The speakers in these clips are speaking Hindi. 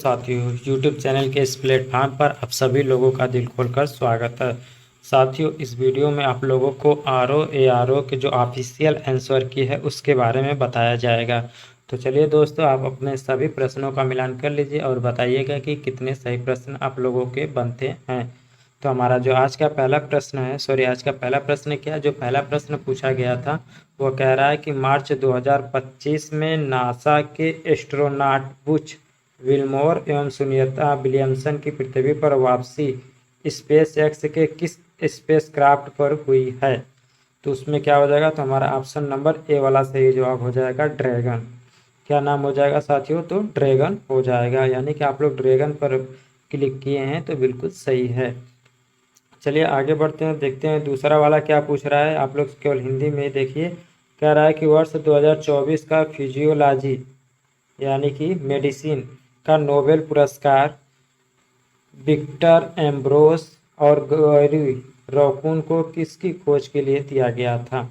साथियों YouTube चैनल के इस प्लेटफॉर्म पर आप सभी लोगों का दिल खोलकर स्वागत है। साथियों, इस वीडियो में आप लोगों को RO के जो ऑफिशियल आंसर की है उसके बारे में बताया जाएगा। तो चलिए दोस्तों, आप अपने सभी प्रश्नों का मिलान कर लीजिए और बताइएगा कि कितने सही प्रश्न आप लोगों के बनते हैं। तो हमारा जो आज का पहला प्रश्न है, आज का पहला प्रश्न क्या है, जो पहला प्रश्न पूछा गया था वो कह रहा है कि मार्च 2025 में नासा के एस्ट्रोनॉट बुच विल्मोर एवं सुनीता विलियमसन की पृथ्वी पर वापसी स्पेस एक्स के किस स्पेसक्राफ्ट पर हुई है। तो उसमें क्या हो जाएगा, तो हमारा ऑप्शन नंबर ए वाला सही जवाब हो जाएगा ड्रैगन। क्या नाम हो जाएगा साथियों, तो ड्रैगन हो जाएगा, यानी कि आप लोग ड्रैगन पर क्लिक किए हैं तो बिल्कुल सही है। चलिए आगे बढ़ते हैं, देखते हैं दूसरा वाला क्या पूछ रहा है। आप लोग केवल हिंदी में देखिए। कह रहा है कि वर्ष 2024 का फिजियोलॉजी यानी कि मेडिसिन का नोबेल पुरस्कार विक्टर एम्ब्रोस और गौरी रॉकून को किसकी खोज के लिए दिया गया था।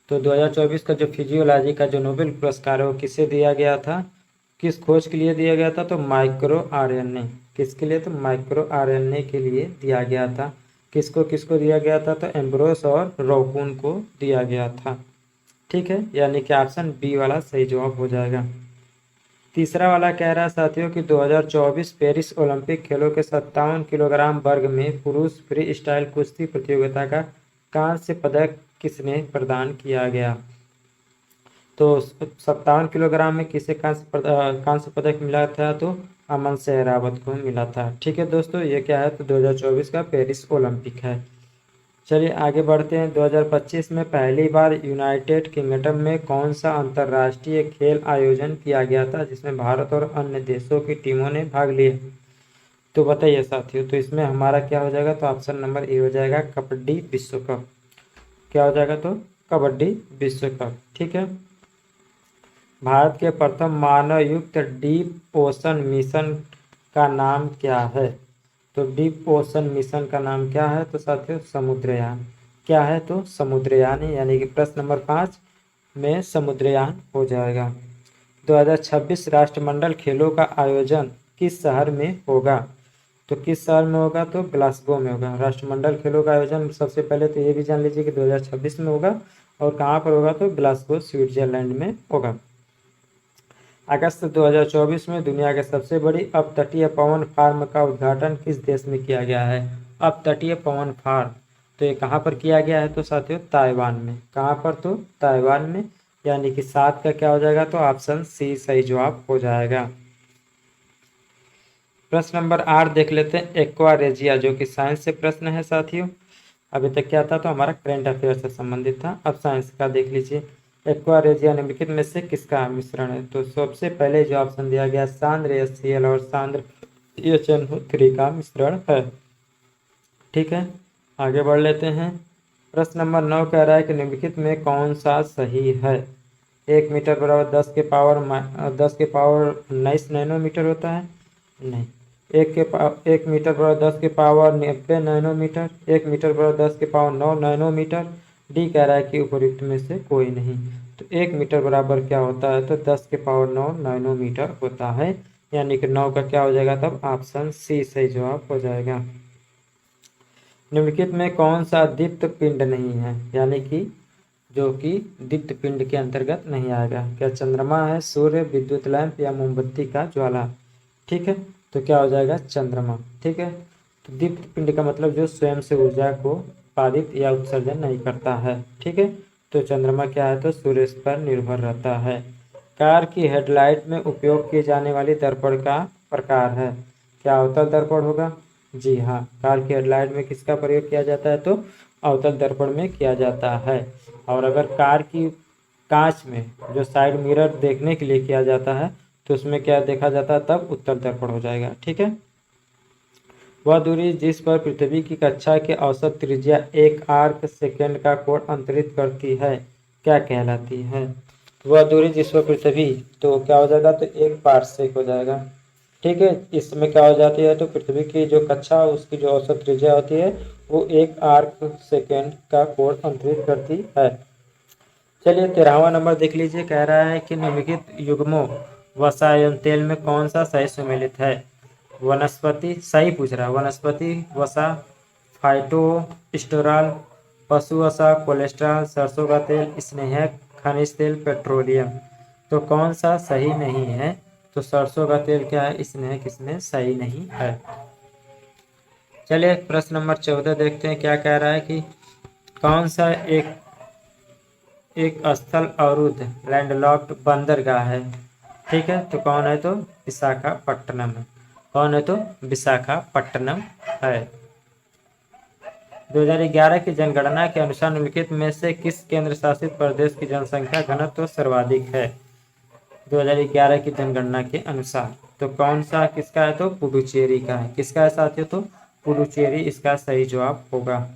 तो 2024 का जो फिजियोलॉजी का जो नोबेल पुरस्कार है वो किसे दिया गया था, किस खोज के लिए दिया गया था, तो माइक्रो आरएनए। किसके लिए, तो माइक्रो आरएनए के लिए दिया गया था। किसको किसको दिया गया था, तो एम्ब्रोस और रॉकून को दिया गया था। ठीक है, यानी कि ऑप्शन बी वाला सही जवाब हो जाएगा। तीसरा वाला कह रहा है साथियों कि 2024 पेरिस ओलंपिक खेलों के 57 किलोग्राम वर्ग में पुरुष फ्री स्टाइल कुश्ती प्रतियोगिता का कांस्य पदक किसने प्रदान किया गया। तो 57 किलोग्राम में किसे कांस्य पदक मिला था, तो अमन सहरावत को मिला था। ठीक है दोस्तों, ये क्या है, तो 2024 का पेरिस ओलंपिक है। चलिए आगे बढ़ते हैं। 2025 में पहली बार यूनाइटेड किंगडम में कौन सा अंतर्राष्ट्रीय खेल आयोजन किया गया था जिसमें भारत और अन्य देशों की टीमों ने भाग लिया। तो बताइए साथियों, तो इसमें हमारा क्या हो जाएगा, तो ऑप्शन नंबर ए हो जाएगा कबड्डी विश्व कप। क्या हो जाएगा, तो कबड्डी विश्व कप। ठीक है। भारत के प्रथम मानव युक्त डीप ओशन मिशन का नाम क्या है। तो डीप ओशन मिशन का नाम क्या है, तो साथियों समुद्रयान। क्या है, तो समुद्रयान, यानी कि प्रश्न नंबर 5 में समुद्रयान हो जाएगा। 2026 राष्ट्रमंडल खेलों का आयोजन किस शहर में होगा। तो किस शहर में होगा, तो ग्लासगो में होगा। राष्ट्रमंडल खेलों का आयोजन सबसे पहले तो ये भी जान लीजिए कि 2026 में होगा, और कहाँ पर होगा, तो ग्लासगो स्विट्जरलैंड में होगा। अगस्त 2024 में दुनिया के सबसे बड़ी अपतटीय पवन फार्म का उद्घाटन किस देश में किया गया है। अपतटीय पवन फार्म, तो ये कहाँ पर किया गया है, तो साथियों ताइवान में। कहाँ पर, तो ताइवान में, यानी कि 7 का क्या हो जाएगा, तो ऑप्शन सी सही जवाब हो जाएगा। प्रश्न नंबर 8 देख लेते हैं, एक्वारेजिया, जो कि साइंस से प्रश्न है साथियों। अभी तक क्या था, तो हमारा करंट अफेयर से संबंधित था। अब साइंस का देख लीजिए। एक्वारेजिया निम्नलिखित में से किसका मिश्रण है। तो सबसे पहले जो ऑप्शन दिया गया सांद्र HCl और सांद्र HNO3 का मिश्रण है। ठीक है, आगे बढ़ लेते हैं। प्रश्न नंबर 9 कह रहा है कि निम्नलिखित में कौन सा सही है। 1 मीटर बराबर 10 के पावर 19 नैनोमीटर होता है, नहीं। 1 मीटर बराबर 10 के पावर 90 नैनोमीटर, 1 मीटर बराबर 10 के पावर 9 नैनोमीटर। डी कह रहा है कि उपयुक्त में से कोई नहीं। तो 1 मीटर बराबर क्या होता है, तो 10 के पावर 9 नैनोमीटर होता है, यानी कि 9 का क्या हो जाएगा, तब ऑप्शन सी सही जवाब हो जाएगा। निम्नलिखित में कौन सा दीप्त पिंड नहीं है, यानी कि जो कि दीप्त पिंड के अंतर्गत नहीं आएगा। क्या चंद्रमा है, सूर्य, विद्युत लैंप या मोमबत्ती का ज्वाला। ठीक है, तो क्या हो जाएगा, चंद्रमा। ठीक है, तो दीप्त पिंड का मतलब जो स्वयं से ऊर्जा को उत्पादित या उत्सर्जन नहीं करता है। ठीक है, तो चंद्रमा क्या है, तो सूर्य पर निर्भर रहता है। कार की हेडलाइट में उपयोग किए जाने वाली दर्पण का प्रकार है। क्या अवतल दर्पण होगा, जी हाँ। कार की हेडलाइट में किसका प्रयोग किया जाता है, तो अवतल दर्पण में किया जाता है। और अगर कार की कांच में जो साइड मिरर देखने के लिए किया जाता है तो उसमें क्या देखा जाता है, तब उत्तल दर्पण हो जाएगा। ठीक है, वह दूरी जिस पर पृथ्वी की कक्षा की औसत त्रिज्या 1 आर्क सेकेंड का कोण अंतरित करती है क्या कहलाती है। वह दूरी जिस पर पृथ्वी, तो क्या हो जाएगा, तो 1 पारसेक हो जाएगा। ठीक है, इसमें क्या हो जाती है, तो पृथ्वी की जो कक्षा उसकी जो औसत त्रिज्या होती है वो 1 आर्क सेकेंड का कोण अंतरित करती है। चलिए 13वां नंबर देख लीजिए। कह रहा है कि निम्नलिखित युग्मों वसा एवं तेल में कौन सा सही सुमेलित है? वनस्पति, सही पूछ रहा है, वनस्पति वसा, फाइटोस्टेरॉल, पशु वसा, कोलेस्ट्रॉल, सरसों का तेल, स्नेहक, खनिज तेल, पेट्रोलियम। तो कौन सा सही नहीं है? तो सरसों का तेल क्या है? स्नेहक इसमें सही नहीं है। चलिए प्रश्न नंबर 14 देखते हैं क्या कह रहा है कि कौन सा एक स्थल अवरुद्ध लैंडलॉक्ड बंदरगाह है? ठीक है, तो कौन है? तो विशाखापट्टनम है। कौन है? तो विशाखापट्टनम है। 2011 की जनगणना के अनुसार निम्नलिखित में से किस केंद्र शासित प्रदेश की जनसंख्या घनत्व सर्वाधिक है? 2011 की जनगणना के अनुसार तो कौन सा किसका है? तो पुडुचेरी का है। किसका है साथियों? तो पुडुचेरी इसका सही जवाब होगा।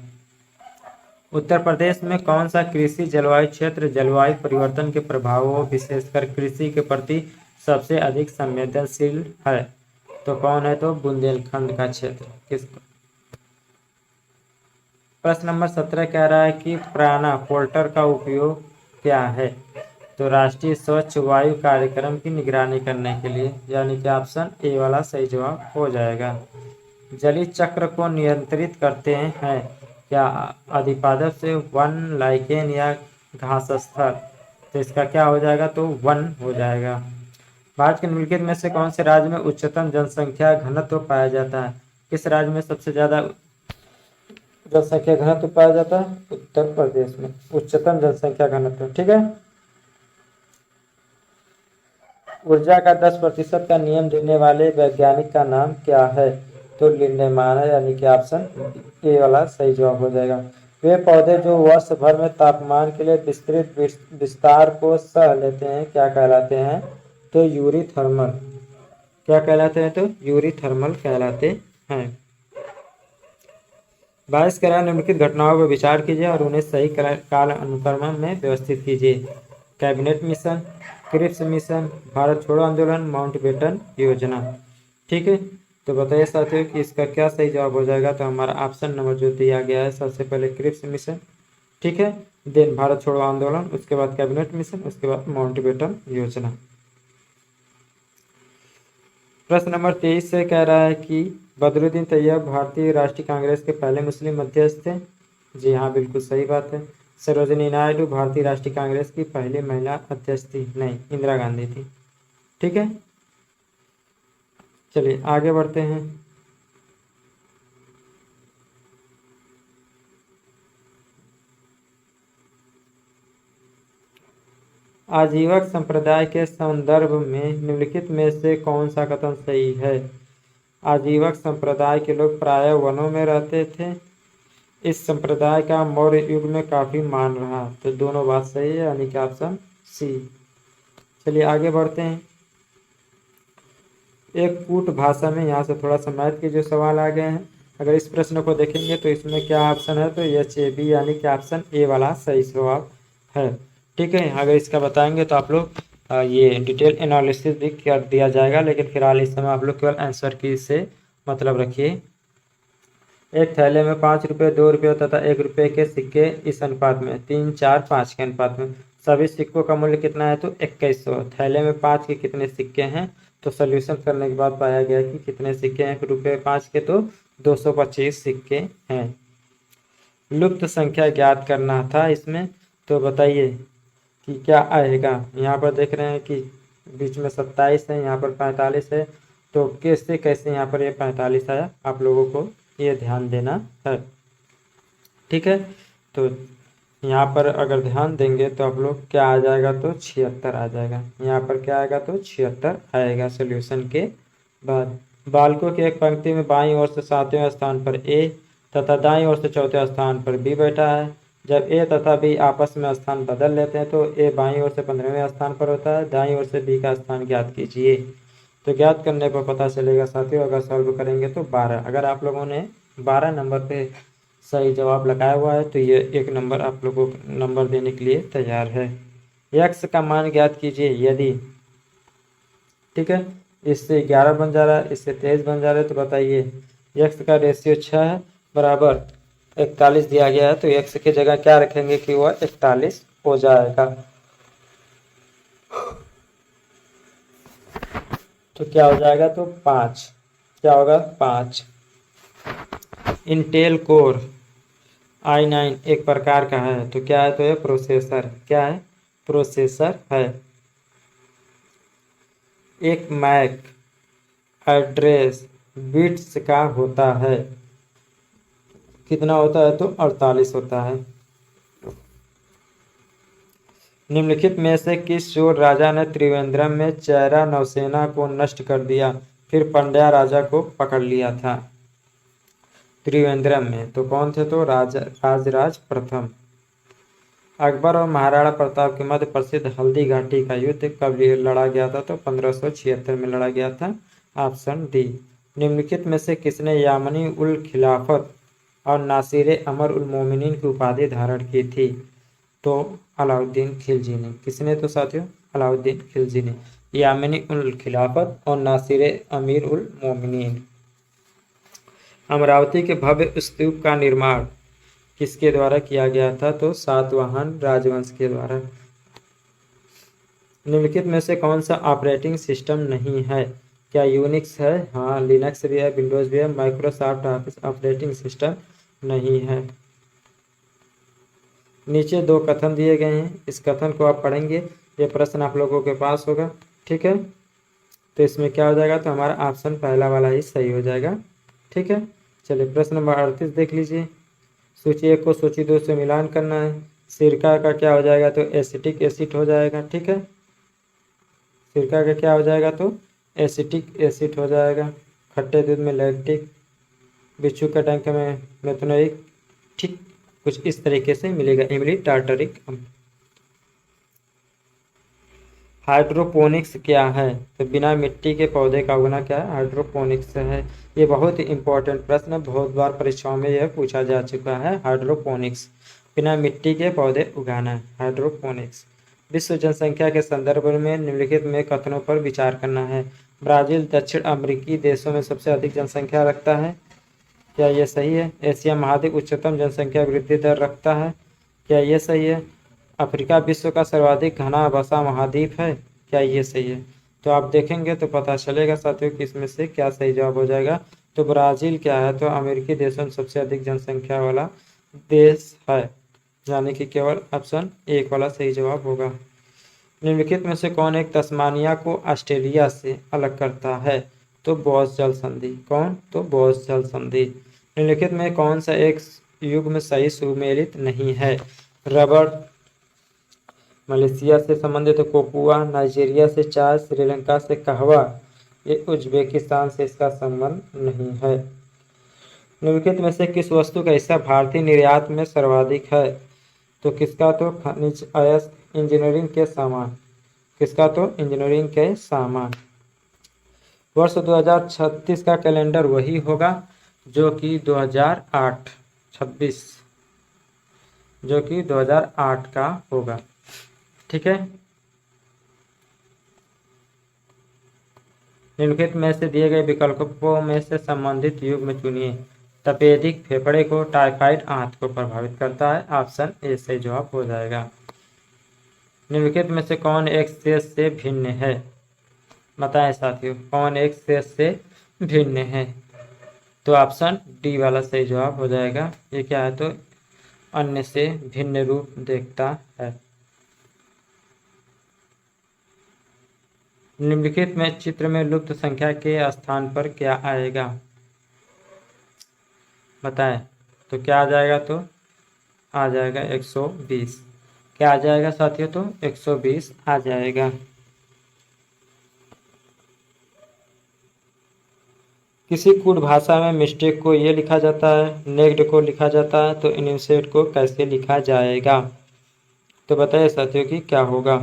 उत्तर प्रदेश में कौन सा कृषि जलवायु क्षेत्र जलवायु परिवर्तन के प्रभावों विशेषकर कृषि के प्रति सबसे अधिक संवेदनशील है? तो कौन है? तो बुंदेलखंड का क्षेत्र। किसका? प्रश्न नंबर 17 कह रहा है कि प्राणा पोर्टर का उपयोग क्या है? तो राष्ट्रीय स्वच्छ वायु कार्यक्रम की निगरानी करने के लिए, यानी कि ऑप्शन ए वाला सही जवाब हो जाएगा। जलीय चक्र को नियंत्रित करते हैं क्या? अधिपादप से वन, लाइकेन या घास स्थल? तो इसका क्या हो जाएगा? तो वन हो जाएगा। भारत के निम्नलिखित में से कौन से राज्य में उच्चतम जनसंख्या घनत्व पाया जाता है? किस राज्य में सबसे ज्यादा जनसंख्या घनत्व पाया जाता है? उत्तर प्रदेश में उच्चतम जनसंख्या घनत्व। ठीक है। ऊर्जा का 10% का नियम देने वाले वैज्ञानिक का नाम क्या है? तो लिंडेमान है, यानी कि ऑप्शन ए वाला सही जवाब हो जाएगा। वे पौधे जो वर्ष भर में तापमान के लिए विस्तृत विस्तार को सह लेते हैं क्या कहलाते हैं? तो यूरीथर्मल। क्या कहलाते हैं? तो यूरीथर्मल कहलाते हैं। 22 करा निम्नलिखित घटनाओं पर विचार कीजिए और उन्हें सही काल अनुक्रम में व्यवस्थित कीजिए। Cabinet mission, Cripps mission, Bharat छोड़ो आंदोलन, माउंटबेटन योजना। ठीक है, तो बताइए साथियों कि इसका क्या सही जवाब हो जाएगा? तो हमारा ऑप्शन नंबर जो दिया गया है सबसे पहले क्रिप्स मिशन, ठीक है, देन भारत छोड़ो आंदोलन, उसके बाद कैबिनेट मिशन, उसके बाद माउंटबेटन योजना। प्रश्न नंबर 23 से कह रहा है कि बदरुद्दीन तैयब भारतीय राष्ट्रीय कांग्रेस के पहले मुस्लिम अध्यक्ष थे। जी हाँ, बिल्कुल सही बात है। सरोजिनी नायडू भारतीय राष्ट्रीय कांग्रेस की पहली महिला अध्यक्ष थी। नहीं, इंदिरा गांधी थी। ठीक है, चलिए आगे बढ़ते हैं। आजीवक संप्रदाय के संदर्भ में निम्नलिखित में से कौन सा कथन सही है? आजीवक संप्रदाय के लोग प्रायः वनों में रहते थे। इस संप्रदाय का मौर्य युग में काफी मान रहा। तो दोनों बात सही है, यानी कि ऑप्शन सी। चलिए आगे बढ़ते हैं। एक कूट भाषा में यहाँ से थोड़ा सा मैथ के जो सवाल आ गए हैं, अगर इस प्रश्न को देखेंगे तो इसमें क्या ऑप्शन है? तो एच ए बी, यानी कि ऑप्शन ए वाला सही जवाब है। ठीक है, अगर इसका बताएंगे तो आप लोग ये डिटेल एनालिसिस भी कर दिया जाएगा, लेकिन फिलहाल इस समय आप लोग केवल आंसर की से मतलब रखिए। एक थैले में 5 रुपये, 2 रुपये तथा 1 रुपये के सिक्के इस अनुपात में 3, 4, 5 के अनुपात में सभी सिक्कों का मूल्य कितना है? तो 2100। थैले में 5 के कितने सिक्के हैं? तो सोल्यूशन करने के बाद पाया गया कि कितने सिक्के हैं रुपये 5 के? तो 225 सिक्के हैं। लुप्त संख्या ज्ञात करना था इसमें, तो बताइए कि क्या आएगा? यहाँ पर देख रहे हैं कि बीच में 27 है, यहाँ पर 45 है, तो कैसे कैसे यहाँ पर ये 45 आया? आप लोगों को ये ध्यान देना है। ठीक है, तो यहाँ पर अगर ध्यान देंगे तो आप लोग क्या आ जाएगा? तो 76 आ जाएगा। यहाँ पर क्या आएगा? तो 76 आएगा सोल्यूशन के बाद। बालकों की एक पंक्ति में बाईं ओर से 7वें स्थान पर ए तथा दाईं ओर से 4थे स्थान पर बी बैठा है। जब ए तथा बी आपस में स्थान बदल लेते हैं तो ए बाईं ओर से 15वें स्थान पर होता है। दाईं ओर से बी का स्थान ज्ञात कीजिए। तो ज्ञात करने पर पता चलेगा साथियों, अगर सॉल्व करेंगे तो 12। अगर आप लोगों ने 12 नंबर पे सही जवाब लगाया हुआ है तो ये 1 नंबर आप लोगों को नंबर देने के लिए तैयार है। x का मान ज्ञात कीजिए यदि, ठीक है, इससे 11 बन जा रहा है, इससे 23 बन जा रहा है, तो बताइए x का रेशियो 6 है बराबर 41 दिया गया है, तो x की जगह क्या रखेंगे कि वह 41 हो जाएगा। तो क्या हो जाएगा, तो 5, क्या होगा 5। इंटेल कोर i9 एक प्रकार का है, तो क्या है, तो ये प्रोसेसर, क्या है, प्रोसेसर है। एक मैक एड्रेस बिट्स का होता है, कितना होता है, तो 48 होता है। निम्नलिखित में से किस चोर राजा ने त्रिवेंद्रम में चेरा नौसेना को नष्ट कर दिया, फिर पंड्या राजा को पकड़ लिया था। त्रिवेंद्रम में तो कौन थे, तो राजराज प्रथम। अकबर और महाराणा प्रताप के मध्य प्रसिद्ध हल्दी घाटी का युद्ध कब लड़ा गया था, तो 1576 में लड़ा गया था। Option D. निम्नलिखित में से किसने यामनी उल खिलाफत और नासिर अमर उल मोमिनीन की उपाधि धारण की थी, तो अलाउद्दीन खिलजी ने। किसने, तो साथियों अलाउद्दीन खिलजी ने यामनी उल खिलाफत और नासिर अमीर उल मोमिनीन। अमरावती के भव्य स्तूप का निर्माण किसके द्वारा किया गया था, तो सातवाहन राजवंश के द्वारा। निम्नलिखित में से कौन सा ऑपरेटिंग सिस्टम नहीं है, क्या यूनिक्स है, हाँ लिनक्स भी है, विंडोज भी है, माइक्रोसॉफ्ट ऑफिस ऑपरेटिंग सिस्टम नहीं है। नीचे 2 कथन दिए गए हैं, इस कथन को आप पढ़ेंगे, ये प्रश्न आप लोगों के पास होगा, ठीक है। तो इसमें क्या हो जाएगा, तो हमारा ऑप्शन पहला वाला ही सही हो जाएगा, ठीक है। चलिए प्रश्न नंबर 38 देख लीजिए। सूची 1 को सूची 2 से मिलान करना है। सिरका का क्या हो जाएगा, तो एसिटिक एसिड हो जाएगा, ठीक है। सिरका का क्या हो जाएगा, तो एसिटिक एसिड हो जाएगा। खट्टे दूध में लैक्टिक, बिच्छू के डंक में मेथनोइक, ठीक कुछ इस तरीके से मिलेगा इमली टार्टरिक अम्ल। हाइड्रोपोनिक्स क्या है, तो बिना मिट्टी के पौधे का उगना क्या है, हाइड्रोपोनिक्स है। ये बहुत ही इंपॉर्टेंट प्रश्न है, बहुत बार परीक्षाओं में यह पूछा जा चुका है। हाइड्रोपोनिक्स बिना मिट्टी के पौधे उगाना है, हाइड्रोपोनिक्स। विश्व जनसंख्या के संदर्भ में निम्नलिखित में कथनों पर विचार करना है। ब्राज़ील दक्षिण अमेरिकी देशों में सबसे अधिक जनसंख्या रखता है, क्या ये सही है। एशिया महाद्वीप उच्चतम जनसंख्या वृद्धि दर रखता है, क्या ये सही है। अफ्रीका विश्व का सर्वाधिक घना बसा महाद्वीप है, क्या ये सही है। तो आप देखेंगे तो पता चलेगा साथियों कि इसमें से क्या सही जवाब हो जाएगा। तो ब्राज़ील क्या है, तो अमेरिकी देशों में सबसे अधिक जनसंख्या वाला देश है, यानी कि केवल ऑप्शन 1 वाला सही जवाब होगा। निम्नलिखित में से कौन एक तस्मानिया को ऑस्ट्रेलिया से अलग करता है, तो बॉस जल संधि। कौन, तो बॉस जल संधि। निम्नलिखित में कौन सा एक युग्म सही सुमेलित नहीं है। रबड़ मलेशिया से संबंधित, कोकुआ नाइजीरिया से चाय, श्रीलंका से कहवा, ये उज्बेकिस्तान से इसका संबंध नहीं है। निम्नलिखित में से किस वस्तु का हिस्सा भारतीय निर्यात में सर्वाधिक है, तो किसका, तो खनिज अयस्क, इंजीनियरिंग के सामान। किसका, तो इंजीनियरिंग के सामान। वर्ष 2036 का कैलेंडर वही होगा जो कि 2008, 26 जो कि 2008 का होगा, ठीक है। निम्नलिखित में से दिए गए विकल्पों में से संबंधित युग्म चुनिए। तपेदिक फेफड़े को, टाइफाइड आंत को प्रभावित करता है, ऑप्शन ए सही जवाब हो जाएगा। निम्नलिखित में से कौन एक शेष से भिन्न है, बताएं साथियों कौन एक शेष से भिन्न है, तो ऑप्शन डी वाला सही जवाब हो जाएगा। ये क्या है, तो अन्य से भिन्न रूप देखता है। निम्नलिखित में चित्र में लुप्त संख्या के स्थान पर क्या आएगा, बताएं। तो क्या आ जाएगा, तो आ जाएगा 120। क्या आ जाएगा साथियों, तो 120 आ जाएगा। किसी कूट भाषा में मिस्टेक को ये लिखा जाता है, नेक्ड को लिखा जाता है, तो इनिशिएट को कैसे लिखा जाएगा, तो बताइए साथियों कि क्या होगा।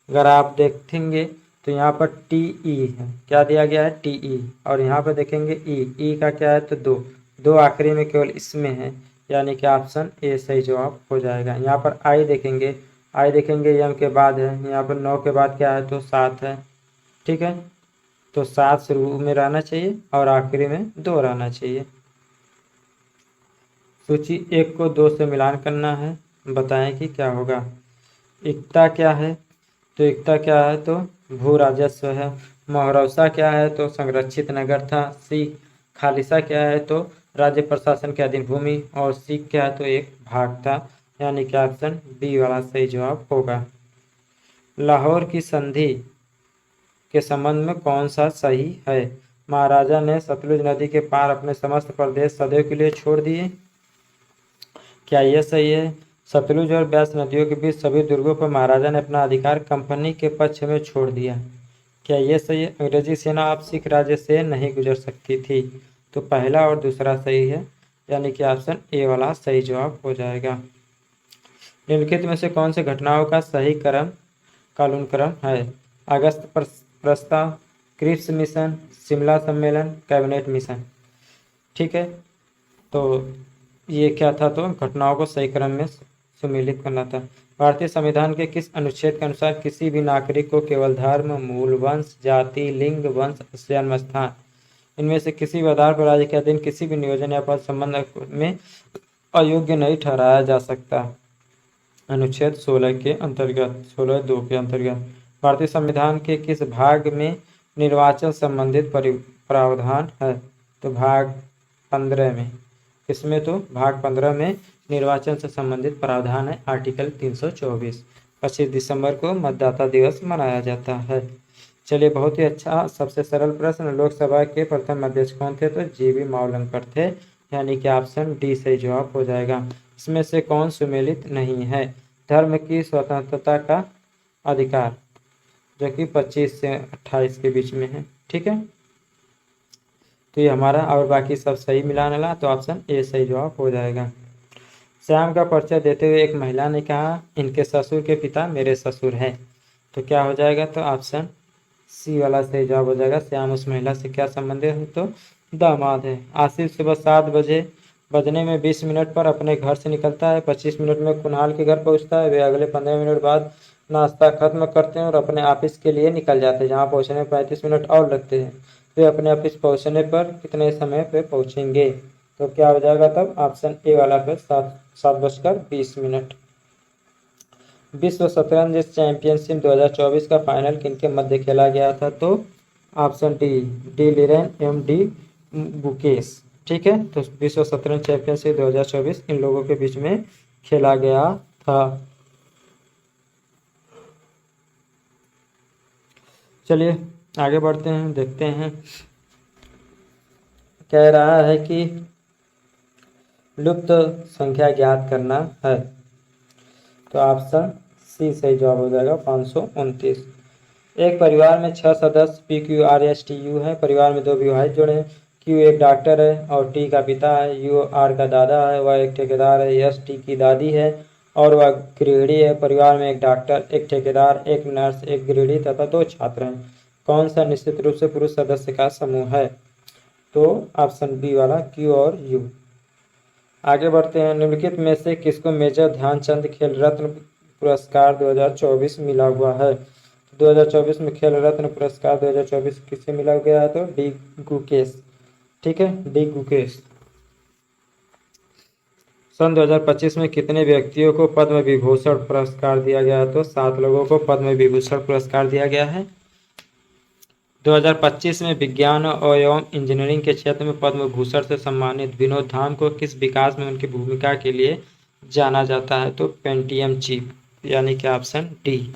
अगर आप देखेंगे तो यहाँ पर टी ई है, क्या दिया गया है, टी ई, और यहाँ पर देखेंगे ई का क्या है, तो दो आखिरी में केवल इसमें है, यानी कि ऑप्शन ए सही जवाब हो जाएगा। यहाँ पर आई देखेंगे यम के बाद है, यहाँ पर 9 के बाद क्या है, तो 7 है, ठीक है। तो 7 शुरू में रहना चाहिए और आखिरी में 2 रहना चाहिए। सूची 1 को 2 से मिलान करना है, बताएं कि क्या होगा। एकता क्या है, तो एकता क्या है, तो भू राजस्व है। मोहरौसा क्या है तो संरक्षित नगर था। सी खालिसा क्या है तो राज्य प्रशासन के अधीन भूमि। और सी क्या है तो एक भाग था, यानी कि ऑप्शन बी वाला सही जवाब होगा। लाहौर की संधि के संबंध में कौन सा सही है? महाराजा ने सतलुज नदी के पार अपने समस्त प्रदेश सदैव के लिए छोड़ दिए। क्या यह सही है? सतलुज और ब्यास नदियों के बीच सभी दुर्गों पर महाराजा ने अपना अधिकार कंपनी के पक्ष में छोड़ दिया। क्या यह सही है? अंग्रेजी सेना अब सिख राज्य से नहीं गुजर सकती थी। तो पहला और दूसरा सही है, यानी कि ऑप्शन ए वाला सही जवाब हो जाएगा। निम्नलिखित में से कौन सी घटनाओं का सही कालानुक्रम है? अगस्त प्रस्ताव, क्रिप्स मिशन, शिमला सम्मेलन, कैबिनेट मिशन। ठीक है, तो ये क्या था तो घटनाओं को सही क्रम में सम्मिलित करना था। भारतीय संविधान के किस अनुच्छेद के अनुसार किसी भी नागरिक को केवल धर्म, मूल वंश, जाति, लिंग, वंश, जन्म स्थान इनमें से किसी भी आधार पर राज्य के अधीन किसी भी नियोजन या पद संबंध में अयोग्य नहीं ठहराया जा सकता? अनुच्छेद 16 के अंतर्गत 16(2) के अंतर्गत भारतीय संविधान के किस भाग में निर्वाचन संबंधित प्रावधान है? तो भाग 15 में। इसमें तो भाग 15 में निर्वाचन से संबंधित प्रावधान है, आर्टिकल 324। 25 दिसंबर को मतदाता दिवस मनाया जाता है। चलिए, बहुत ही अच्छा। सबसे सरल प्रश्न, लोकसभा के प्रथम अध्यक्ष कौन थे? तो जीवी मावलंकर थे, यानी कि ऑप्शन डी सही जवाब हो जाएगा। इसमें से कौन सुमेलित नहीं है? धर्म की स्वतंत्रता का अधिकार, जो कि 25 से 28 के बीच में है। ठीक है, तो ये हमारा और बाकी सब सही मिला नला, तो ऑप्शन ए सही जवाब हो जाएगा। श्याम का परिचय देते हुए एक महिला ने कहा, इनके ससुर के पिता मेरे ससुर हैं। तो क्या हो जाएगा? तो ऑप्शन सी वाला सही जवाब हो जाएगा। श्याम उस महिला से क्या संबंधित है? तो दामाद है। आसिफ सुबह 7 बजने में 20 मिनट पर अपने घर से निकलता है। 25 मिनट में कुणाल के घर पहुंचता है। वे अगले 15 मिनट बाद नाश्ता खत्म करते हैं और अपने ऑफिस के लिए निकल जाते हैं, जहां पहुंचने में 35 मिनट और लगते हैं। वे अपने ऑफिस पहुंचने पर कितने समय पे पहुंचेंगे? तो क्या हो जाएगा तब? ऑप्शन ए वाला पे 7:20। विश्व शतरंज चैंपियनशिप 2024 का फाइनल किनके मध्य खेला गया था? तो option D Liren M D Gukesh. ठीक है, तो विश्व शतरंज चैंपियनशिप 2024 इन लोगों के बीच में खेला गया था। चलिए आगे बढ़ते हैं, देखते हैं। कह रहा है कि लुप्त संख्या ज्ञात करना है, तो ऑप्शन सी सही जवाब हो जाएगा, 529। एक परिवार में 6 सदस्य P Q R S T U है। परिवार में 2 विवाहित जोड़े हैं। क्यू एक डॉक्टर है और टी का पिता है। यू आर का दादा है, वह एक ठेकेदार है। एस टी की दादी है और वह गृहिणी है। परिवार में एक डॉक्टर, एक ठेकेदार, एक नर्स, एक गृहिणी तथा 2 छात्र हैं। कौन सा निश्चित रूप से पुरुष सदस्य का समूह है? तो ऑप्शन बी वाला क्यू और यू। आगे बढ़ते हैं। निम्नलिखित में से किसको मेजर ध्यानचंद खेल रत्न पुरस्कार 2024 मिला हुआ है? 2024 में खेल रत्न पुरस्कार 2024 किसे मिला गया है? तो डी गुकेश। ठीक है, डी गुकेश। सन 2025 में कितने व्यक्तियों को पद्म विभूषण पुरस्कार दिया गया है? तो 7 लोगों को पद्म विभूषण पुरस्कार दिया गया है। 2025 में विज्ञान एवं इंजीनियरिंग के क्षेत्र में पद्म भूषण से सम्मानित विनोद धाम को किस विकास में उनकी भूमिका के लिए जाना जाता है? तो पेंटियम चिप, यानी कि ऑप्शन डी।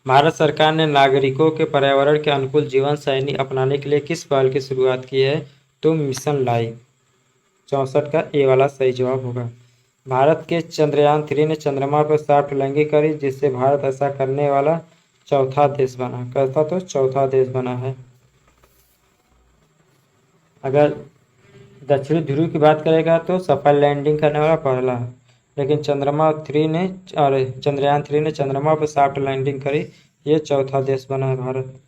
भारत सरकार ने नागरिकों के पर्यावरण के अनुकूल जीवन शैली अपनाने के लिए किस पहल की शुरुआत की है? तो मिशन लाइफ। 64 का ए वाला सही जवाब होगा। भारत के चंद्रयान 3 ने चंद्रमा पर सॉफ्ट लैंडिंग करी, जिससे भारत ऐसा करने वाला चौथा देश बना। कहता तो चौथा देश बना है। अगर दक्षिणी ध्रुव की बात करेगा तो सफल लैंडिंग करने वाला पहला है, लेकिन चंद्रयान 3 ने चंद्रमा पर सॉफ्ट लैंडिंग करी, ये चौथा देश बना है भारत।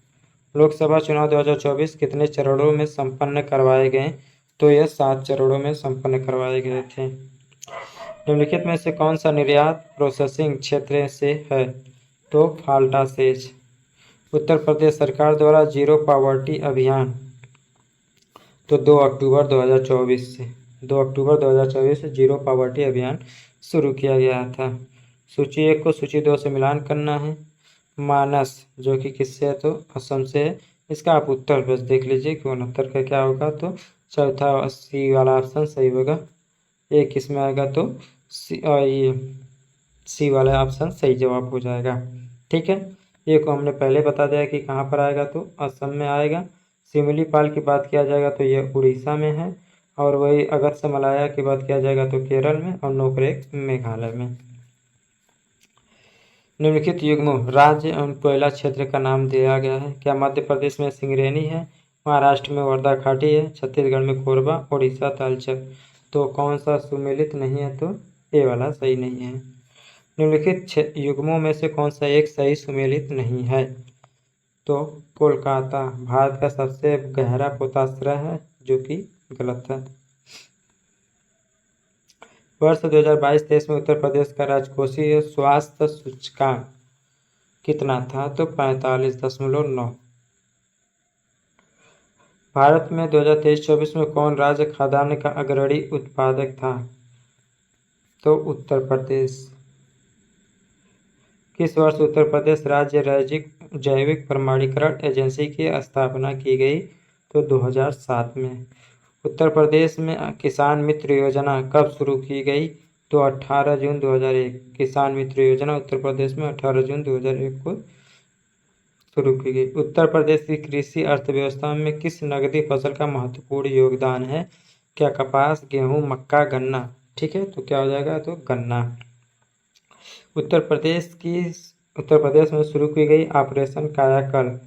लोकसभा चुनाव 2024 कितने चरणों में संपन्न करवाए गए? तो यह 7 चरणों में संपन्न करवाए गए थे। निम्नलिखित में से कौन सा निर्यात प्रोसेसिंग क्षेत्र से है? तो फाल्टा सेज। उत्तर प्रदेश सरकार द्वारा जीरो पॉवर्टी अभियान तो 2 अक्टूबर 2024 से जीरो पॉवर्टी अभियान शुरू किया गया था। सूची 1 को सूची 2 से मिलान करना है। मानस जो कि किससे है तो असम से है। इसका आप उत्तर प्रदेश देख लीजिए कि 69 का क्या होगा, तो चौथा सी वाला ऑप्शन सही होगा। एक इसमें आएगा तो ये सी वाला ऑप्शन सही जवाब हो जाएगा। ठीक है, ये को हमने पहले बता दिया कि कहाँ पर आएगा, तो असम में आएगा। सिमलीपाल की बात किया जाएगा तो ये उड़ीसा में है, और वही अगस्त्यमलाया की बात किया जाएगा तो केरल में, और नोकरेक मेघालय में। निम्नलिखित युग्म राज्य एवं कोयला क्षेत्र का नाम दिया गया है। क्या मध्य प्रदेश में सिंगरेनी है, महाराष्ट्र में वर्धा घाटी है, छत्तीसगढ़ में कोरबा, उड़ीसा तालचर। तो कौन सा सुमेलित नहीं है, तो ए वाला सही नहीं है। निम्नलिखित युग्मों में से कौन सा एक सही सुमेलित नहीं है, तो कोलकाता भारत का सबसे गहरा पोताश्रय है, जो कि गलत है। वर्ष 2022-23 में उत्तर प्रदेश का राजकोषीय स्वास्थ्य सूचकांक कितना था, तो 45.9। भारत में 2023-24 में कौन राज्य खाद्यान्न का अग्रणी उत्पादक था, तो उत्तर प्रदेश। किस वर्ष उत्तर प्रदेश राज्य जैविक प्रमाणीकरण एजेंसी की स्थापना की गई, तो 2007 में। उत्तर प्रदेश में किसान मित्र योजना कब शुरू की गई, तो 18 जून 2001। किसान मित्र योजना उत्तर प्रदेश में 18 जून 2001 को शुरू की गई। उत्तर प्रदेश की कृषि अर्थव्यवस्था में किस नगदी फसल का महत्वपूर्ण योगदान है, क्या कपास, गेहूं, मक्का, गन्ना। ठीक है, तो क्या हो जाएगा, तो गन्ना। उत्तर प्रदेश में शुरू की गई ऑपरेशन कायाकल्प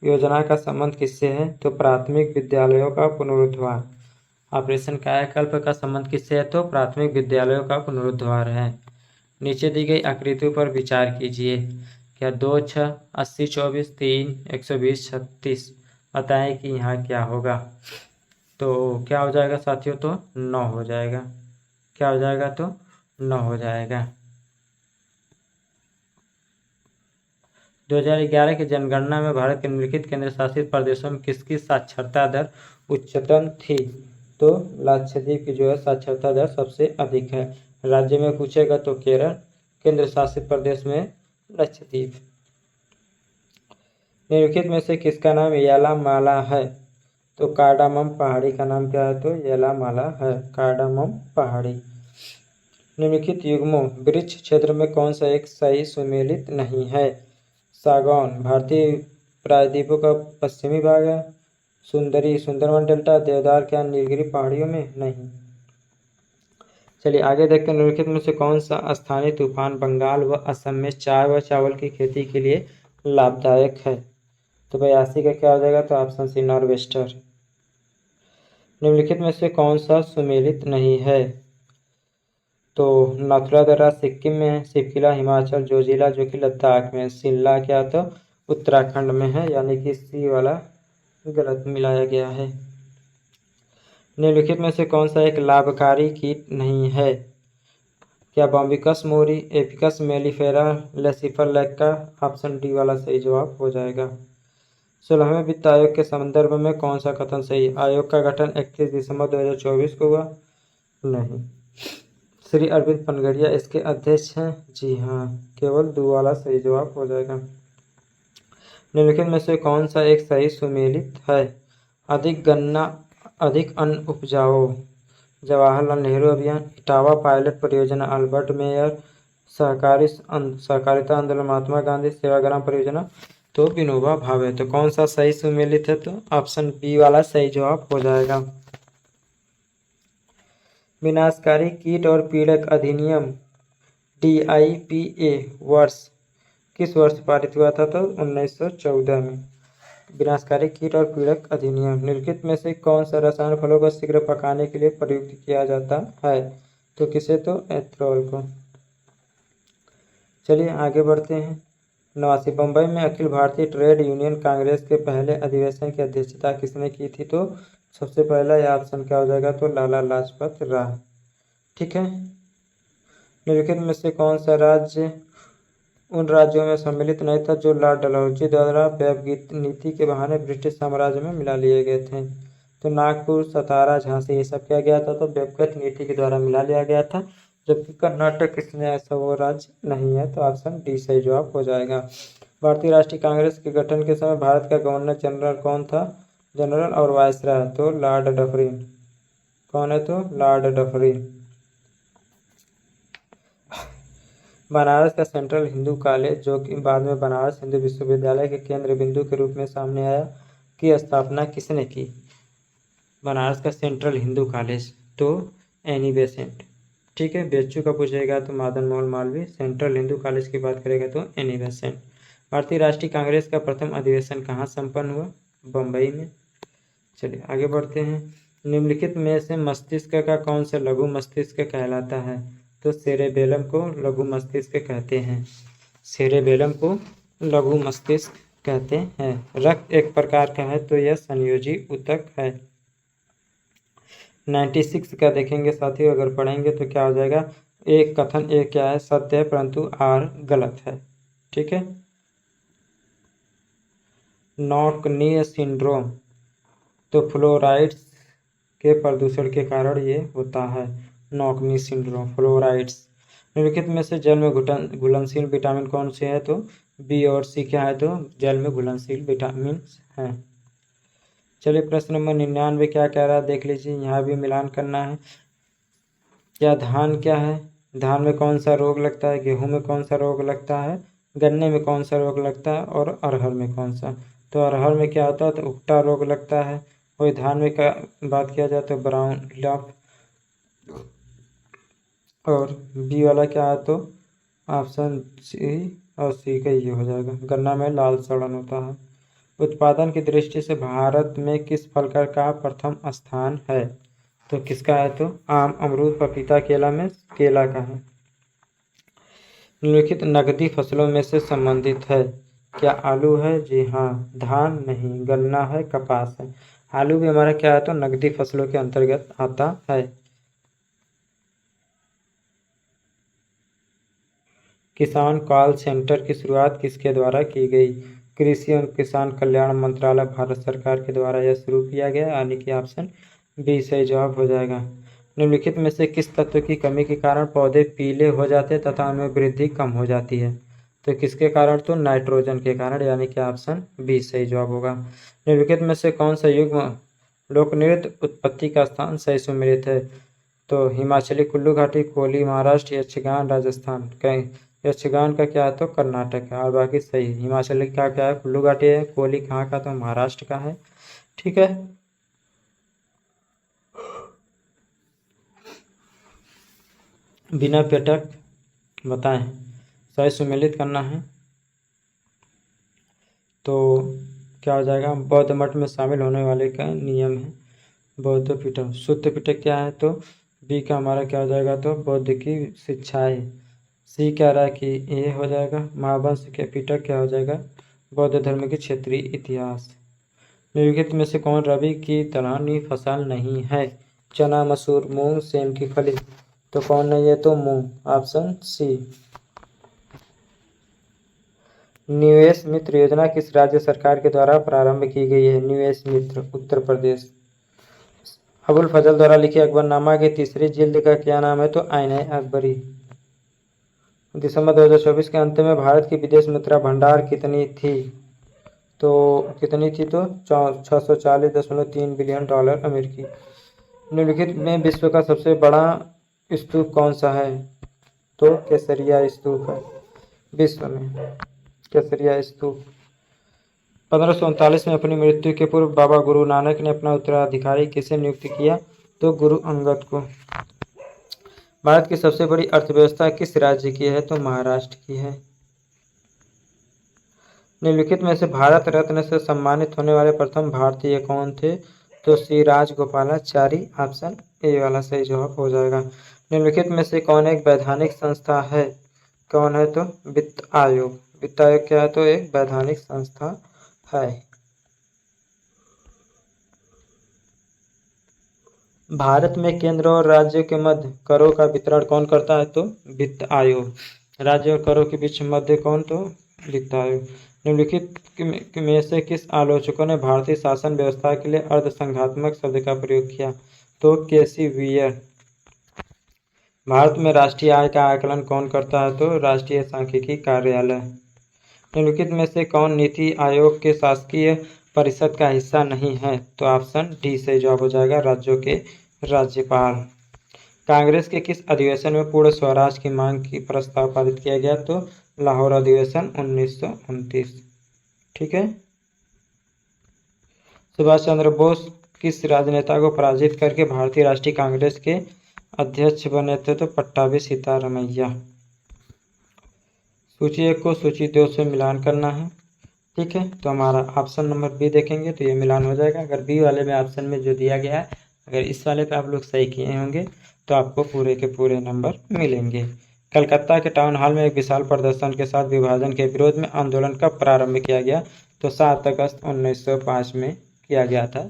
योजना का संबंध किससे है, तो प्राथमिक विद्यालयों का पुनरुद्धार। ऑपरेशन कायाकल्प का संबंध किससे है, तो प्राथमिक विद्यालयों का पुनरुद्धार है। नीचे दी गई आकृतियों पर विचार कीजिए। क्या 2, 6, 80, 24, 3, 120, 36। बताएं कि यहाँ क्या होगा, तो क्या हो जाएगा साथियों, तो 9 हो जाएगा। क्या हो जाएगा, तो 9 हो जाएगा। 2011 की जनगणना में भारत के निम्नलिखित केंद्र शासित प्रदेशों में किसकी साक्षरता दर उच्चतम थी, तो लक्षद्वीप की जो है साक्षरता दर सबसे अधिक है। राज्य में पूछेगा तो केरल, केंद्र शासित प्रदेश में लक्षद्वीप। निम्नलिखित में से किसका नाम येलामाला है, तो कार्डामम पहाड़ी का नाम क्या है, तो येलामाला है, कार्डामम पहाड़ी। निम्नलिखित युग्मों वृक्ष क्षेत्र में कौन सा एक सही सुमेलित नहीं है, सागौन भारतीय प्रायद्वीपों का पश्चिमी भाग है, सुंदरी सुंदरवन डेल्टा, देवदार क्या नीलगिरी पहाड़ियों में नहीं। चलिए आगे देखते हैं, निम्नलिखित में से कौन सा स्थानीय तूफान बंगाल व असम में चाय व चावल की खेती के लिए लाभदायक है, तो 82 का क्या हो जाएगा, तो ऑप्शन सी नॉर्वेस्टर। निम्नलिखित में से कौन सा सुमेलित नहीं है, तो नाथुला दर्रा सिक्किम में है, सिपकिला हिमाचल, जोजिला जो कि लद्दाख में है, शिमला क्या तो उत्तराखंड में है, यानी कि सी वाला गलत मिलाया गया है। निम्नलिखित में से कौन सा एक लाभकारी कीट नहीं है, क्या बॉम्बिकस मोरी, एपिकस मेलिफेरा, लेसिफर लैक्का। ऑप्शन डी वाला सही जवाब हो जाएगा। 16वें वित्त आयोग के संदर्भ में कौन सा कथन सही, आयोग का गठन 31 दिसंबर 2024 को हुआ, नहीं। श्री अरविंद पनगड़िया इसके अध्यक्ष हैं, जी हाँ, केवल 2 वाला सही जवाब हो जाएगा। निम्नलिखित में से कौन सा एक सही सुमेलित है, अधिक अन्न उपजाओ, जवाहरलाल नेहरू अभियान, इटावा पायलट परियोजना, अल्बर्ट मेयर, सहकारिता आंदोलन महात्मा गांधी, सेवाग्राम परियोजना, तो विनोबा भावे। तो कौन सा सही सुमेलित है, तो ऑप्शन बी वाला सही जवाब हो जाएगा। विनाशकारी कीट और पीड़क अधिनियम DIPA किस वर्ष पारित हुआ था, तो 1914 में। विनाशकारी कीट और पीड़क अधिनियम। निम्नलिखित में से कौन सा रसायन फलों को शीघ्र पकाने के लिए प्रयुक्त किया जाता है, तो किसे, तो एथेनॉल को। चलिए आगे बढ़ते हैं। 89 बम्बई में अखिल भारतीय ट्रेड यूनियन कांग्रेस के पहले अधिवेशन की अध्यक्षता किसने की थी, तो सबसे पहला यह ऑप्शन क्या हो जाएगा, तो लाला लाजपत राय। ठीक है, निम्नलिखित में से कौन सा राज्य उन राज्यों में सम्मिलित नहीं था जो लॉर्ड डलहौजी द्वारा वेब नीति के बहाने ब्रिटिश साम्राज्य में मिला लिए गए थे, तो नागपुर, सतारा, झांसी ये सब किया गया था, तो वेबगत नीति के द्वारा मिला लिया गया था, जबकि कर्नाटक इसमें ऐसा वो राज्य नहीं है। तो ऑप्शन डी सही जवाब हो जाएगा। भारतीय राष्ट्रीय कांग्रेस के गठन के समय भारत का गवर्नर जनरल कौन था? जनरल और वायसराय, तो लॉर्ड डफरिन। कौन है? तो लॉर्ड डफरिन। बनारस का सेंट्रल हिंदू कॉलेज, जो कि बाद में बनारस हिंदू विश्वविद्यालय के केंद्र बिंदु के रूप में सामने आया, की स्थापना किसने की? बनारस का सेंट्रल हिंदू कॉलेज, तो एनी बेसेंट। ठीक है, बीएचयू का पूछेगा तो मदन मोहन मालवीय। सेंट्रल हिंदू कॉलेज की बात करेगा तो एनी बेसेंट। भारतीय राष्ट्रीय कांग्रेस का प्रथम अधिवेशन कहाँ संपन्न हुआ? बम्बई में। चलिए आगे बढ़ते हैं। निम्नलिखित में से मस्तिष्क का कौन सा लघु मस्तिष्क कहलाता है? तो सेरेबेलम को लघु मस्तिष्क कहते हैं। सेरेबेलम को लघु मस्तिष्क कहते हैं। रक्त एक प्रकार का है तो यह संयोजी ऊतक है। 96 का देखेंगे साथियों, अगर पढ़ेंगे तो क्या हो जाएगा? एक कथन एक क्या है? सत्य है, परंतु आर गलत है। ठीक है। नॉक-नी सिंड्रोम, तो फ्लोराइड्स के प्रदूषण के कारण ये होता है। नॉक-नी सिंड्रोम, फ्लोराइड्स। निम्नलिखित में से जल में घुलनशील विटामिन कौन से है? तो बी और सी क्या है? तो जल में घुलनशील विटामिन हैं। चलिए प्रश्न नंबर 99 क्या कह रहा है देख लीजिए, यहाँ भी मिलान करना है। क्या धान क्या है? धान में कौन सा रोग लगता है? गेहूं में कौन सा रोग लगता है? गन्ने में कौन सा रोग लगता है? और अरहर में कौन सा? तो अरहर में क्या होता है? तो उकटा रोग लगता है। वही धान में क्या बात किया जाए तो ब्राउन लफ। और बी वाला क्या है? तो ऑप्शन सी और सी का ये हो जाएगा। गन्ना में लाल सड़न होता है। उत्पादन की दृष्टि से भारत में किस फल का प्रथम स्थान है? तो किसका है? तो आम, अमरूद, पपीता, केला में केला का है। निम्नलिखित नकदी फसलों में से संबंधित है। क्या आलू है? जी हाँ। धान नहीं। गन्ना है, कपास है। आलू भी हमारा क्या है? तो नकदी फसलों के अंतर्गत आता है। किसान कॉल सेंटर की शुरुआत किसके द्वारा की गई? कृषि एवं किसान कल्याण मंत्रालय, भारत सरकार के द्वारा यह शुरू किया गया, यानी कि ऑप्शन बी सही जवाब हो जाएगा। निम्नलिखित में से किस तत्व की कमी के कारण पौधे पीले हो जाते तथा उनमें वृद्धि कम हो जाती है? तो किसके कारण? तो नाइट्रोजन के कारण, यानी कि ऑप्शन बी सही जवाब होगा। निम्नलिखित में से कौन सा युग्म लोक नृत्य उत्पत्ति का स्थान सही सुमेलित है? तो हिमाचली कुल्लू घाटी, कोली महाराष्ट्र, यक्षगान राजस्थान। कहीं यक्षगान का क्या है? तो कर्नाटक है। और बाकी सही। हिमाचली का क्या है? कुल्लू घाटी है। कोली कहाँ का? तो महाराष्ट्र का है। ठीक है। बिना पेटक बताएं, सही सुमेलित करना है। तो क्या हो जाएगा? बौद्ध मठ में शामिल होने वाले का नियम है बौद्ध पिटक। शुद्ध पिटक क्या है? तो बी का हमारा क्या हो जाएगा? तो बौद्ध की शिक्षाएं। सी कह रहा है कि ए हो जाएगा। महावंश के पिटक क्या हो जाएगा? बौद्ध धर्म के क्षेत्रीय इतिहास। निम्नलिखित में से कौन रबी की दलहनी फसल नहीं है? चना, मसूर, मूंग, सेम की फली। तो कौन नहीं है? तो मूंग, ऑप्शन सी। निवेश मित्र योजना किस राज्य सरकार के द्वारा प्रारंभ की गई है? निवेश मित्र, उत्तर प्रदेश। अबुल फजल द्वारा लिखे अकबरनामा के तीसरी जिल्द का क्या नाम है? तो आईन अकबरी। दिसंबर 2024 के अंत में भारत की विदेश मुद्रा भंडार कितनी थी? तो कितनी थी? तो 640.3 बिलियन डॉलर अमेरिकी। निम्नलिखित में विश्व का सबसे बड़ा स्तूप कौन सा है? तो केसरिया स्तूप है विश्व में। केसरिया स्तूप। 1539 में अपनी मृत्यु के पूर्व बाबा गुरु नानक ने अपना उत्तराधिकारी किसे नियुक्त किया? तो गुरु अंगद को। भारत की सबसे बड़ी अर्थव्यवस्था किस राज्य की है? तो महाराष्ट्र की है। निम्नलिखित में से भारत रत्न से सम्मानित होने वाले प्रथम भारतीय कौन थे? तो श्री राजगोपालाचारी, ऑप्शन ए वाला सही जवाब हो जाएगा। निम्नलिखित में से कौन एक वैधानिक संस्था है? कौन है? तो वित्त आयोग। वित्त आयोग क्या है? तो एक वैधानिक संस्था है। भारत में केंद्र और राज्यों के मध्य करों का वितरण कौन करता है? तो वित्त आयोग। राज्य और करों के बीच मध्य कौन? तो वित्त आयोग। निम्नलिखित में से किस आलोचकों ने भारतीय शासन व्यवस्था के लिए अर्धसंघात्मक शब्द का प्रयोग किया? तो केसी वियर। भारत में राष्ट्रीय आय का आकलन कौन करता है? तो राष्ट्रीय सांख्यिकी कार्यालय। निम्नलिखित में से कौन नीति आयोग के शासकीय परिषद का हिस्सा नहीं है? तो ऑप्शन डी सही जवाब हो जाएगा, राज्यों के राज्यपाल। कांग्रेस के किस अधिवेशन में पूर्ण स्वराज की मांग की प्रस्ताव पारित किया गया? तो लाहौर अधिवेशन 1929। ठीक है। सुभाष चंद्र बोस किस राजनेता को पराजित करके भारतीय राष्ट्रीय कांग्रेस के अध्यक्ष बने थे? तो पट्टाभी सीतारमैया। सूची 1 को सूची 2 से मिलान करना है। ठीक है, तो हमारा ऑप्शन नंबर बी देखेंगे तो ये मिलान हो जाएगा। अगर बी वाले में ऑप्शन में जो दिया गया है, अगर इस वाले पे आप लोग सही किए होंगे तो आपको पूरे के पूरे नंबर मिलेंगे। कलकत्ता के टाउन हॉल में एक विशाल प्रदर्शन के साथ विभाजन के विरोध में आंदोलन कब प्रारंभ किया गया? तो 7 अगस्त 1905 में किया गया था।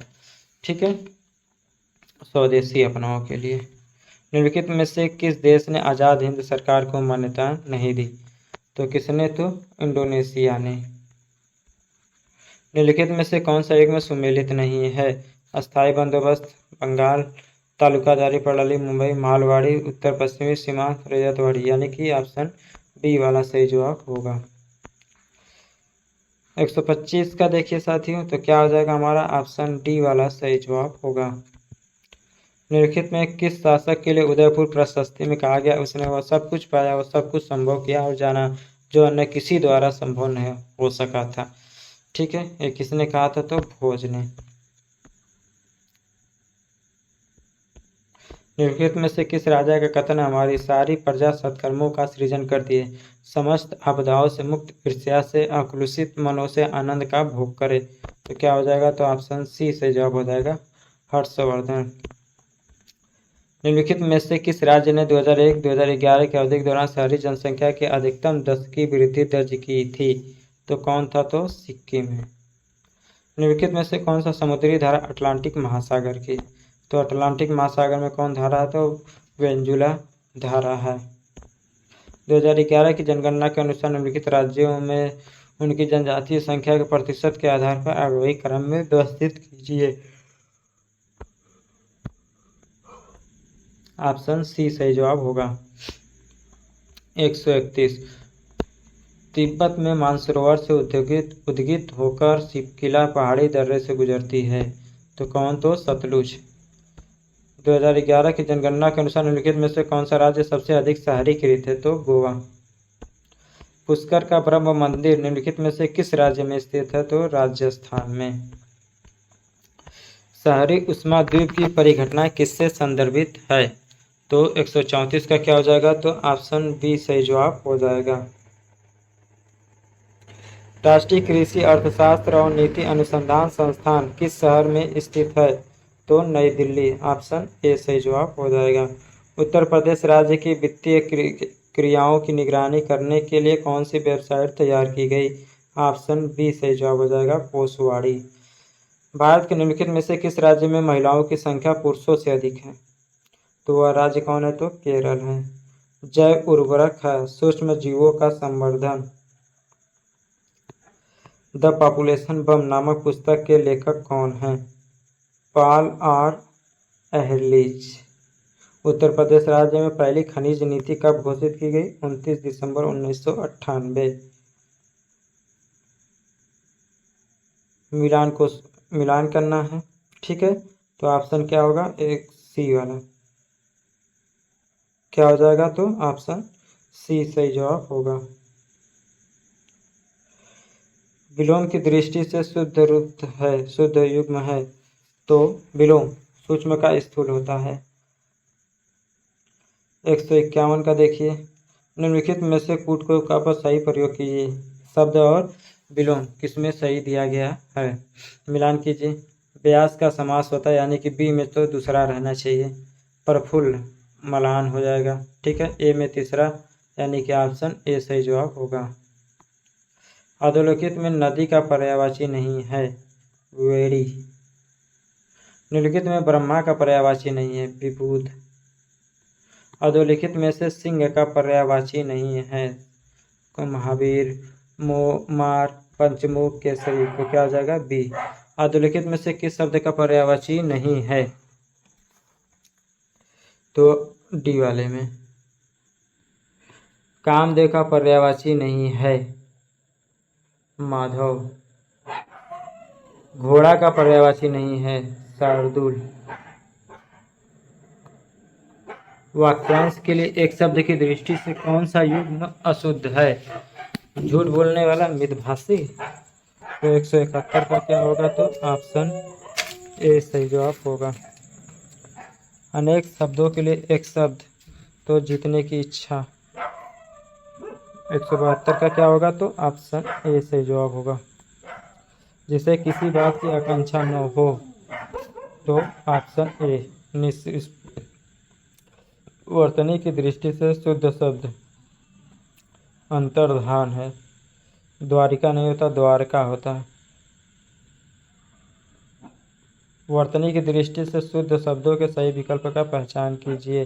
ठीक है, स्वदेशी अपनाओ के लिए। निम्नलिखित में से किस देश ने आज़ाद हिंद सरकार को मान्यता नहीं दी? तो किसने? तो इंडोनेशिया ने। निम्नलिखित में से कौन सा एक में सुमेलित नहीं है? अस्थायी बंदोबस्त, बंगाल, तालुकादारी प्रणाली, मुंबई, मालवाड़ी, उत्तर पश्चिमी सीमांत, रजतवाड़ी, यानी कि ऑप्शन बी वाला सही जवाब होगा। 125 का देखिए साथियों, तो क्या हो जाएगा हमारा? ऑप्शन डी वाला सही जवाब होगा। निम्नलिखित में किस शासक के लिए उदयपुर प्रशस्ति में कहा गया उसने वह सब कुछ पाया, वह सब कुछ संभव किया और जाना जो अन्य किसी द्वारा संभव नहीं हो सका था? ठीक है, ये किसने कहा था? तो भोज ने। निम्नलिखित में से किस राजा का कथन हमारी सारी प्रजा सत्कर्मों का सृजन करती है, समस्त आपदाओं से मुक्त, ईर्ष्या से आक्लुषित मनों से आनंद का भोग करे? तो क्या हो जाएगा? तो ऑप्शन सी से जवाब हो जाएगा, हर्षवर्धन। निम्नलिखित में से किस राज्य ने 2001-2011 की अवधि के दौरान शहरी जनसंख्या की अधिकतम दशकीय वृद्धि दर्ज की थी? तो कौन था? तो सिक्किम है। निम्नलिखित में से कौन सा समुद्री धारा अटलांटिक महासागर की? तो अटलांटिक महासागर में कौन धारा है? तो वेंजुला धारा है। 2011 की जनगणना के अनुसार निम्नलिखित राज्यों में उनकी जनजातीय संख्या के प्रतिशत के आधार पर आरोही क्रम में व्यवस्थित कीजिए। ऑप्शन सी सही जवाब होगा। 131 तिब्बत में मानसरोवर से उद्गित होकर सिपकिला पहाड़ी दर्रे से गुजरती है। तो कौन? तो सतलुज। 2011 की जनगणना के अनुसार निम्नलिखित में से कौन सा राज्य सबसे अधिक शहरीकृत है? तो गोवा। पुष्कर का ब्रह्म मंदिर निम्नलिखित में से किस राज्य में स्थित है? तो राजस्थान में। शहरी उष्मा द्वीप की परिघटना किससे संदर्भित है? तो 134 का क्या हो जाएगा? तो ऑप्शन बी सही जवाब हो जाएगा। राष्ट्रीय कृषि अर्थशास्त्र और नीति अनुसंधान संस्थान किस शहर में स्थित है? तो नई दिल्ली। ऑप्शन ए सही जवाब हो जाएगा। उत्तर प्रदेश राज्य की वित्तीय क्रियाओं की निगरानी करने के लिए कौन सी वेबसाइट तैयार की गई? ऑप्शन बी सही जवाब हो जाएगा, कोसवाड़ी। भारत के निम्नलिखित में से किस राज्य में महिलाओं की संख्या पुरुषों से अधिक है? तो वह राज्य कौन है? तो केरल है। जैव उर्वरक है सूक्ष्म जीवों का संवर्धन। द पॉपुलेशन बम नामक पुस्तक के लेखक कौन हैं? Paul R एहरलिच। उत्तर प्रदेश राज्य में पहली खनिज नीति कब घोषित की गई? 29 दिसंबर 1998। मिलान करना है। ठीक है, तो ऑप्शन क्या होगा? एक सी वाला क्या हो जाएगा? तो ऑप्शन सी सही जवाब होगा। विलोम की दृष्टि से शुद्ध रूप है, शुद्ध युग्म है, तो विलोम सूक्ष्म का स्थूल होता है। 151 का देखिए, निम्नलिखित में से कूटको का पर सही प्रयोग कीजिए। शब्द और विलोम किसमें सही दिया गया है? मिलान कीजिए। व्यास का समास होता है, यानी कि बी में तो दूसरा रहना चाहिए। प्रफुल्ल मलान हो जाएगा। ठीक है, ए में तीसरा, यानी कि ऑप्शन ए सही जवाब होगा। अधोलिखित में नदी का पर्यायवाची नहीं है, वेड़ी। निम्नलिखित में ब्रह्मा का पर्यायवाची नहीं है, विबुध। अधोलिखित में से सिंह का पर्यायवाची नहीं है, महावीर, मार, पंचमुख, केसरी। तो क्या हो जाएगा? बी। अधोलिखित में से किस शब्द का पर्यायवाची नहीं है? तो डी वाले में। कामदेव का पर्यायवाची नहीं है माधव। घोड़ा का पर्यायवाची नहीं है शार्दुल। वाक्यांश के लिए एक शब्द की दृष्टि से कौन सा युग्म अशुद्ध है? झूठ बोलने वाला, मितभाषी। तो 171 का क्या होगा? तो ऑप्शन ए सही जवाब होगा। अनेक शब्दों के लिए एक शब्द, तो जीतने की इच्छा। 172 का क्या होगा? तो ऑप्शन ए सही जवाब होगा। जिसे किसी बात की आकांक्षा न हो, तो ऑप्शन ए। वर्तनी की दृष्टि से शुद्ध शब्द अंतर्धान है। द्वारिका नहीं होता, द्वारका होता है। वर्तनी की दृष्टि से शुद्ध शब्दों के सही विकल्प का पहचान कीजिए।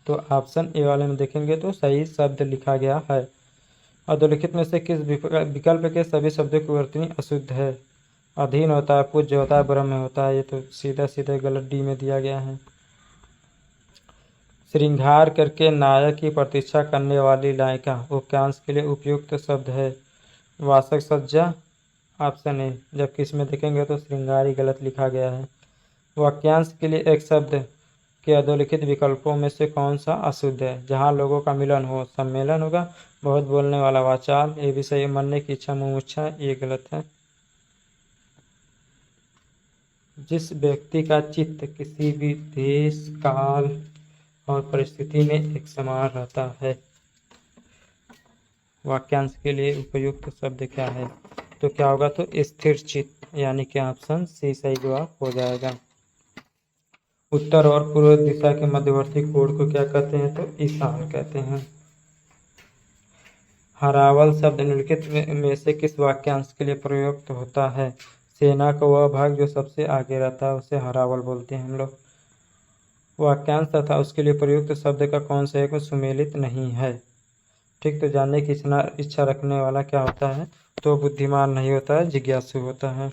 तो ऑप्शन ए वाले में देखेंगे तो सही शब्द लिखा गया है। अधोलिखित में से किस विकल्प के सभी शब्दों की वर्तनी अशुद्ध है? अधीन होता है, पूज्य होता है, ब्रह्म होता है। ये तो सीधा सीधा गलत डी में दिया गया है। श्रृंगार करके नायक की प्रतीक्षा करने वाली नायिका वाक्यांश के लिए उपयुक्त शब्द है वासक सज्जा, ऑप्शन ए। जबकि इसमें देखेंगे तो श्रृंगार ही गलत लिखा गया है। वाक्यांश के लिए एक शब्द के अधोलिखित विकल्पों में से कौन सा अशुद्ध है? जहाँ लोगों का मिलन हो, सम्मेलन होगा। बहुत बोलने वाला, वाचाल। ये भी सही। मरने की इच्छा, मुमुक्षा। ये गलत है। जिस व्यक्ति का चित्त किसी भी देश, काल और परिस्थिति में एक समान रहता है। वाक्यांश के लिए उपयुक्त शब्द क्या है? तो क्या होगा? तो स्थिर चित्त, यानी कि ऑप्शन सी सही जवाब हो जाएगा। उत्तर और पूर्व दिशा के मध्यवर्ती कोण को क्या कहते हैं? तो ईशान कहते हैं। हरावल शब्द निम्नलिखित में से किस वाक्यांश के लिए प्रयुक्त होता है? सेना का वह भाग जो सबसे आगे रहता है उसे हरावल बोलते हैं हम लोग। वाक्यांश तथा उसके लिए प्रयुक्त शब्द का कौन सा एक सुमेलित नहीं है? ठीक। तो जानने की इच्छा रखने वाला क्या होता है? तो बुद्धिमान नहीं होता है, जिज्ञासु होता है।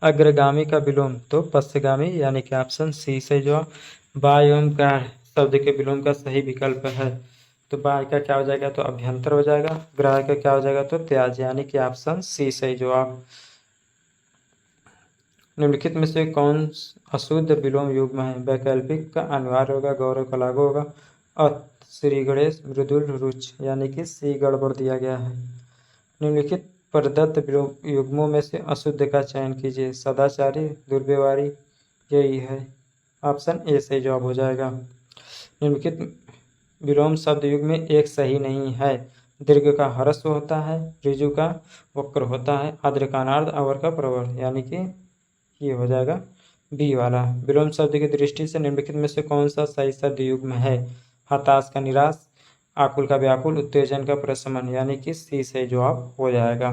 अग्रगामी का विलोम, तो पश्चगामी, यानी कि ऑप्शन सी सही जवाब। बाय एवं ग्राह शब्द के विलोम का सही विकल्प है। तो बाय का क्या हो जाएगा? तो अभ्यंतर हो जाएगा। ग्राह का क्या हो जाएगा? तो त्याज, यानी कि ऑप्शन सी सही जवाब। निम्नलिखित में से कौन अशुद्ध विलोम युग्म है? वैकल्पिक का अनिवार्य होगा, गौरव का लागू होगा। श्री गणेश, मृदुल, रुच, यानी कि सी गड़बड़ दिया गया है। निम्नलिखित प्रदत्त युग्मों में से अशुद्ध का चयन कीजिए। सदाचारी, दुर्व्यवहारी, यही है। ऑप्शन ए सही जवाब हो जाएगा। निम्नलिखित विलोम शब्द युग में एक सही नहीं है। दीर्घ का ह्रस्व होता है, ऋजु का वक्र होता है, आद्र का अनार्ध, अवर का प्रवर, यानी कि ये हो जाएगा बी वाला। विलोम शब्द की दृष्टि से निम्नलिखित में से कौन सा सही शब्द युग्म है? हताश का निराश, आकुल का व्याकुल, उत्तेजन का प्रशमन, यानी कि सी सही जवाब हो जाएगा।